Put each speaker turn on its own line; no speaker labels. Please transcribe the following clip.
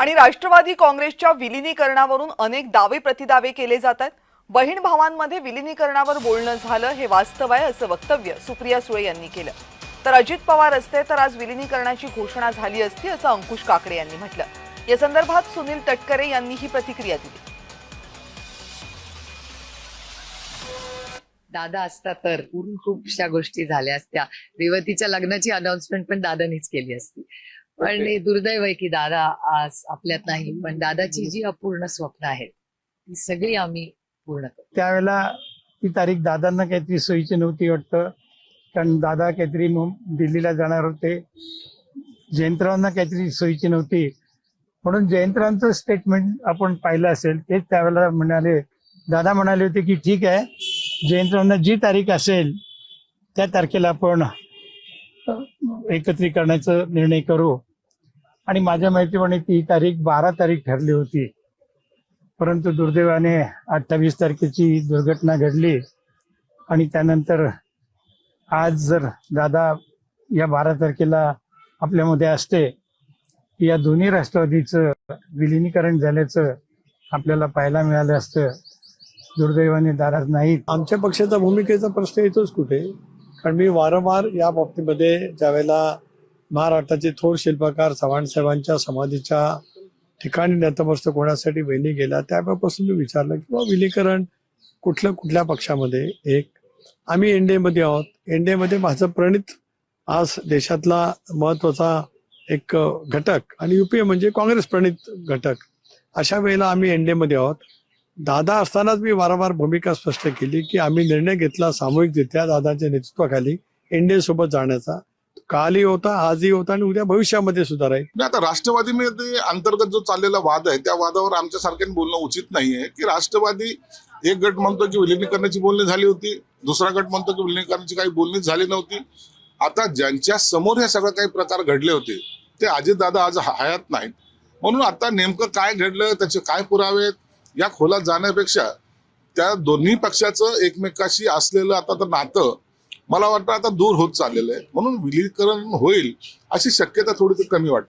आणि राष्ट्रवादी काँग्रेसच्या विलीनीकरणावरून अनेक दावे प्रतिदावे केले जातात। बहीण भावांमध्ये विलीनीकरणावर बोलणं झालं हे वास्तव आहे असं वक्तव्य सुप्रिया सुळे यांनी केलं। तर अजित पवार असते तर आज विलीनीकरणाची घोषणा झाली असती असं अंकुश काकडे यांनी म्हटलं। या संदर्भात सुनील तटकरे यांनी ही प्रतिक्रिया दिली।
दादा असता तर खूपशा गोष्टी झाल्या असत्या। रेवतीच्या लग्नाची अनाउन्समेंट पण दादानीच केली असती। पण दुर्दैव आहे की दादा आज आपल्यात नाही, पण दादाची जी अपूर्ण स्वप्न आहेत ती सगळी आम्ही पूर्ण करू।
त्यावेळेला ती तारीख दादांना काहीतरी सोयीची नव्हती वाटतं, कारण दादा काहीतरी दिल्लीला जाणार होते। जयंतरावांना काहीतरी सोयीची नव्हती, म्हणून जयंतरावांचं स्टेटमेंट आपण पाहिलं असेल। ते त्यावेळेला म्हणाले, दादा म्हणाले होते की ठीक आहे, जयंतरावांना जी तारीख असेल त्या तारखेला आपण एकत्रीकरणाचा निर्णय करू। आणि माझ्या माहितीप्रमाणे ती तारीख 12 तारीख ठरली होती, परंतु दुर्दैवाने 28 तारखेची दुर्घटना घडली। आणि त्यानंतर आज जर दादा या 12 तारखेला आपल्यामध्ये असते, या दोन्ही राष्ट्रवादीचं विलीनीकरण झाल्याचं आपल्याला पाहायला मिळालं असतं। दुर्दैवाने दादा नाहीत।
आमच्या पक्षाचा भूमिकेचा प्रश्न येतोच कुठे, कारण मी वारंवार या बाबतीमध्ये ज्यावेळेला महाराष्ट्राचे थोर शिल्पकार चव्हाण साहेबांच्या समाधीच्या ठिकाणी नतमस्तक होण्यासाठी वेणी गेला, त्यावेळेपासून मी विचारलं की बाबा विलीनीकरण कुठल्या पक्षामध्ये। एक, आम्ही एनडीएमध्ये आहोत, एनडीएमध्ये माझं प्रणित आज देशातला महत्वाचा एक घटक आणि युपीए म्हणजे काँग्रेस प्रणित घटक, अशा वेळेला आम्ही एनडीएमध्ये आहोत। दादा असतानाच मी वारंवार भूमिका स्पष्ट केली की आम्ही निर्णय घेतला सामूहिकरित्या दादाच्या नेतृत्वाखाली एनडीए सोबत जाण्याचा। कालही होता, आजही होता आणि उद्या भविष्यामध्ये सुद्धा राहील।
आता राष्ट्रवादीमध्ये अंतर्गत जो चाललेला वाद आहे त्या वादावर आमच्या सारख्याने बोलणं उचित नाहीये की राष्ट्रवादी एक गट म्हणतो की विलीनीकरणाची बोलणी झाली होती, दुसरा गट म्हणतो की विलीनीकरणाची काही बोलणी झाली नव्हती। आता ज्यांच्या समोर हे सगळं काही प्रकार घडले होते ते अजितदादा आज हयात नाहीत, म्हणून आता नेमकं काय घडलं, त्याचे काय पुरावे या खोलात जाण्यापेक्षा त्या दोन्ही पक्षाचं एकमेकाशी असलेलं आता तर नातं मला वाटतं आता दूर होत चाललेलं आहे, म्हणून विलीनीकरण होईल अशी शक्यता थोडी कमी वाटते।